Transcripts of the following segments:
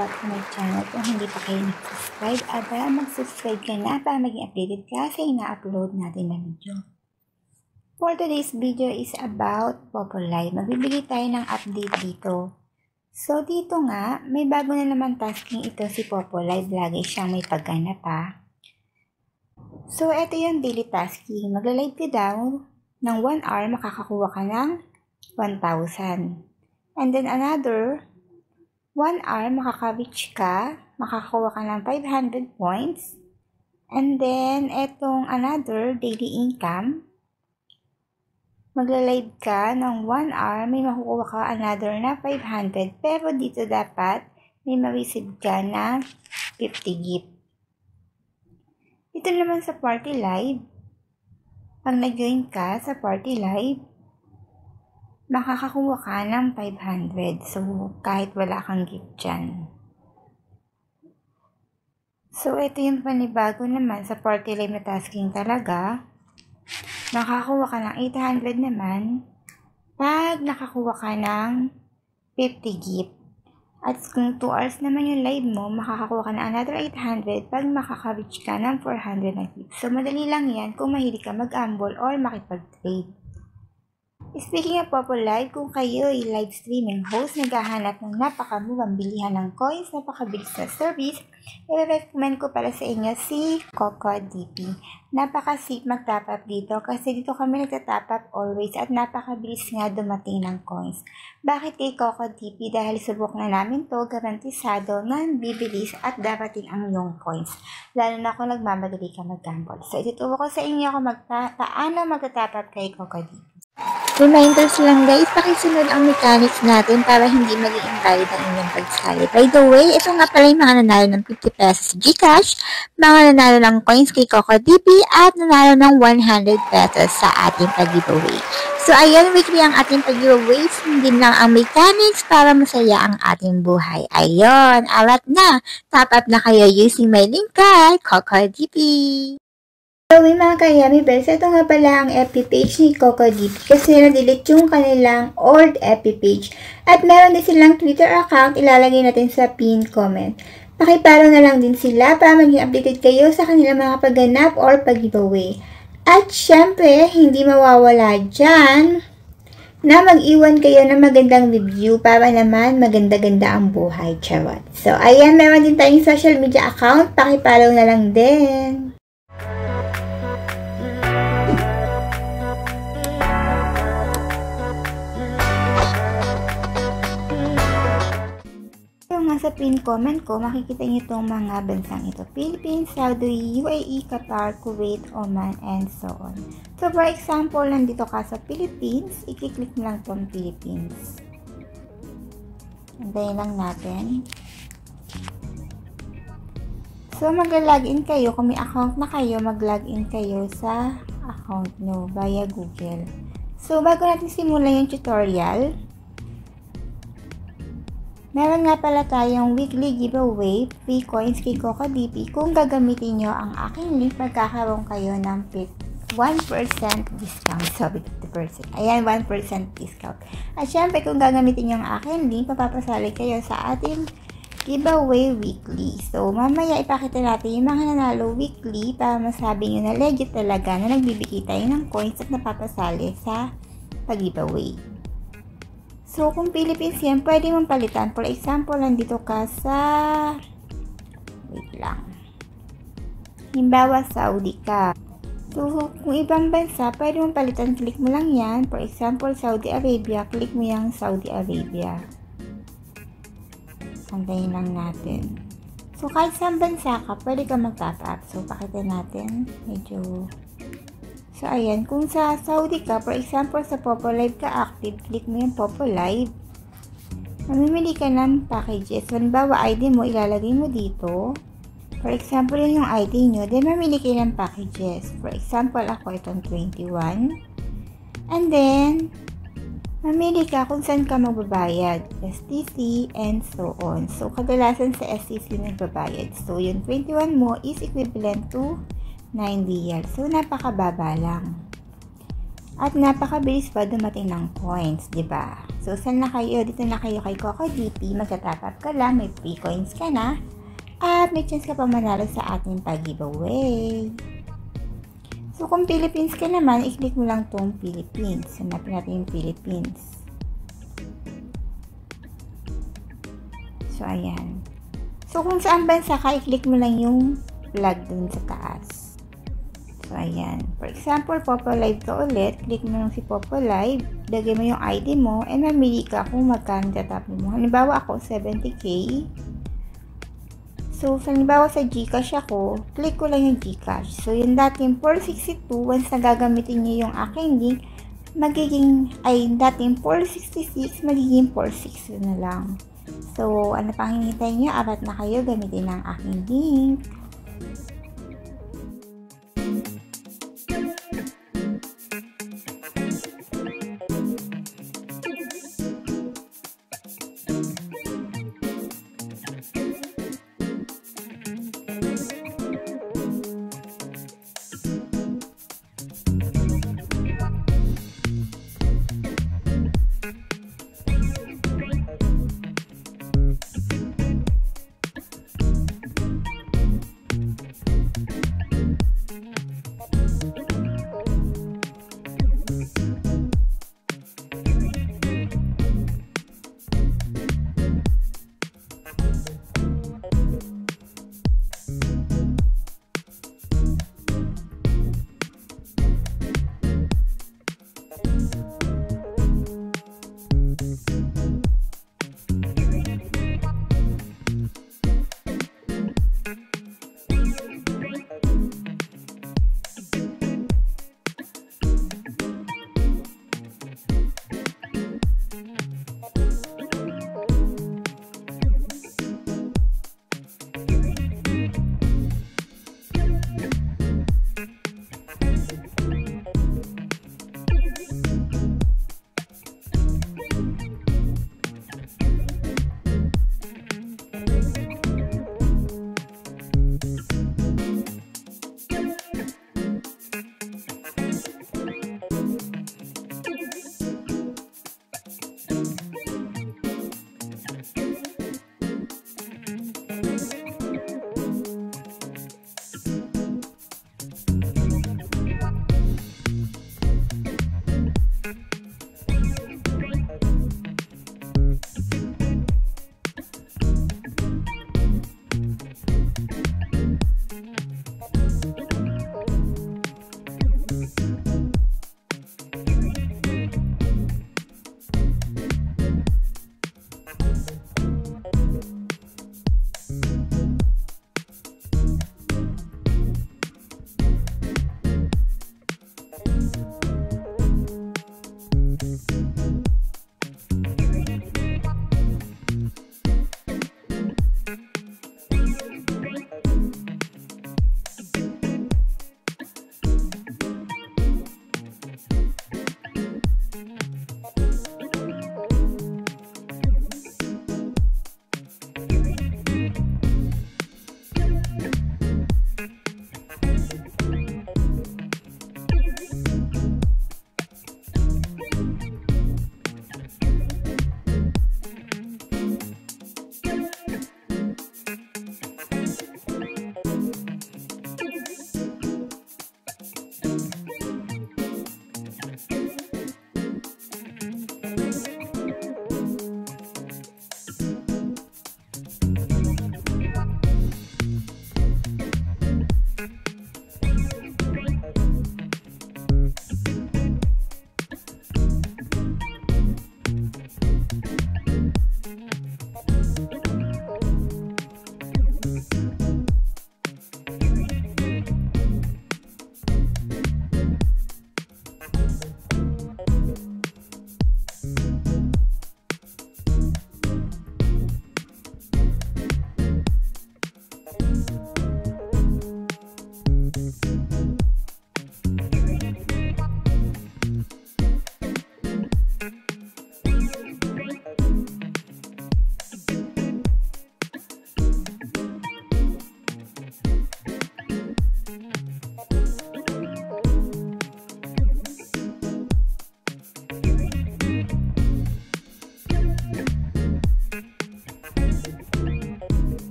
back to my channel. Kung hindi pa kayo nag-subscribe, mag-subscribe ka na para maging updated ka sa ina-upload natin na video. For today's video is about Popo Live. Magbibigay tayo ng update dito. So dito nga, may bago na naman tasking ito si Popo Live. Lagi siyang may pagganap pa. So ito yung daily tasking. Magla-live ka daw ng 1 hour, makakakuha ka ng 1,000. And then another 1 hour, makaka-reach ka, makakakuha ka ng 500 points. And then, etong another daily income, magla-live ka ng 1 hour, may makukuha ka another na 500. Pero dito dapat, may ma-receive ka na 50 gift. Ito naman sa party live, pag nag-join ka sa party live, makakakuha ka ng 500. So, kahit wala kang gift dyan. So, ito yung panibago naman sa party live na tasking talaga. Makakakuha ka ng 800 naman pag nakakuha ka ng 50 gift. At kung 2 hours naman yung live mo, makakakuha ka ng another 800 pag makaka-reach ka ng 400 na gift. So, madali lang yan kung mahilig ka mag-gamble or makipag-trade. Speaking of Popo Live, kung kayo ay live streaming host, naghahanap ng napakamurang bilihan ng coins, napakabilis na service, i-recommend ko para sa inyo si CocoDP. Napaka-safe mag-top up dito kasi dito kami nagta-top up always at napakabilis nga dumating ng coins. Bakit kay CocoDP? Dahil subok na namin to, garantisado na bibilis at darating ang iyong coins. Lalo na kung nagmamadali ka mag-gamble. So, ituturo ko sa inyo kung paano mag-top up kay CocoDP. Reminders lang guys, pakisunod ang mechanics natin para hindi maging invalid ang inyong pagsali. By the way, ito nga pala yung mga nanalo ng 50 pesos sa Gcash, mga nanalo ng coins kay CocoDP, at nanalo ng 100 pesos sa ating pag-giveaway. So ayan, weekly ang ating pag-giveaway, hindi lang ang mechanics para masaya ang ating buhay. Ayun, alat na, top up na kayo using my link kay CocoDP. So, mga kayami bells, ito nga pala ang FB page ni CocoDP kasi na-delete yung kanilang old FB page. At meron din silang Twitter account, ilalagay natin sa pin comment. Pakiparo na lang din sila para maging updated kayo sa kanilang mga pagganap or pag-giveaway. At syempre, hindi mawawala dyan na mag-iwan kayo ng magandang review para naman maganda-ganda ang buhay. Charot. So, ayan, meron din tayong social media account, pakiparo na lang din. Sa pin comment ko, makikita nyo itong mga bansang ito. Philippines, Saudi, UAE, Qatar, Kuwait, Oman, and so on. So, for example, nandito ka sa Philippines, i-click mo lang itong Philippines. Antayin lang natin. So, mag-login kayo. Kung may account na kayo, mag-login kayo sa account nyo via Google. So, bago natin simulan yung tutorial, meron nga pala tayong weekly giveaway, free coins kay CocoDP. Kung gagamitin nyo ang aking link, magkakaroon kayo ng 1% discount. Sabi 50%. Ayan, 1% discount. At syempre, kung gagamitin nyo ang aking link, mapapasali kayo sa ating giveaway weekly. So, mamaya ipakita natin yung mga nanalo weekly para masabi nyo na legit talaga na nagbibigay tayo ng coins at napapasali sa pag-giveaway. So, kung Philippines yan, pwede mong palitan. For example, nandito ka sa, wait lang. Himbawa, Saudi ka. So, kung ibang bansa, pwede mong palitan. Click mo lang yan. For example, Saudi Arabia. Click mo yung Saudi Arabia. Antayin lang natin. So, kahit saan bansa ka, pwede ka mag-top up. So, pakita natin. Medyo... So, ayan, kung sa Saudi ka, for example, sa Popo Live ka active, click mo yung Popo Live. Mamimili ka ng packages. Halimbawa, ID mo, ilalagay mo dito. For example, yun yung ID nyo. Then, mamili kayo ng packages. For example, ako itong 21. And then, mamili ka kung saan ka magbabayad. STC and so on. So, kadalasan sa STC nagbabayad. So, yung 21 mo is equivalent to 9 real. So, napakababa lang. At napakabilis pa dumating ng coins, di ba? So, saan na kayo? Dito na kayo kay CocoDP. Magta-top up ka lang, may free coins ka na. At may chance ka pa manalo sa ating pag-giveaway. So, kung Philippines ka naman, i-click mo lang tong Philippines. Hanapin natin yung Philippines. So, ayan. So, kung saan bansa ka, i-click mo lang yung flag dun sa taas. So, ayan. For example, Popo Live ka ulit. Click mo lang si Popo Live. Lagay mo yung ID mo and mamili ka kung magkano tatap mo. Halimbawa ako, 70k. So, halimbawa sa Gcash ako, click ko lang yung Gcash. So, yung dating 462, once na gagamitin niyo yung aking link, dating 466, magiging 460 na lang. So, ano pang hinihintay niyo? Abat na kayo, gamitin ang aking link.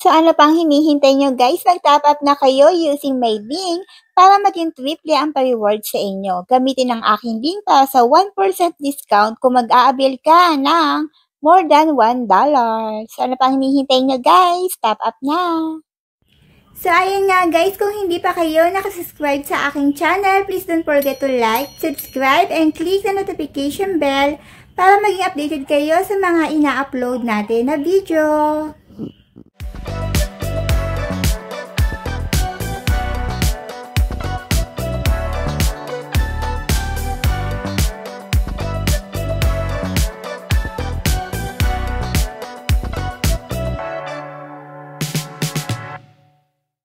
So ano pang hinihintay nyo guys? Mag-top up na kayo using my link para maging triple ang pa-reward sa inyo. Gamitin ang aking link para sa 1% discount kung mag-a-avail ka ng more than $1. So ano pang hinihintay nyo guys? Top up na! So, ayun nga guys, kung hindi pa kayo nakasubscribe sa aking channel, please don't forget to like, subscribe, and click the notification bell para maging updated kayo sa mga ina-upload natin na video.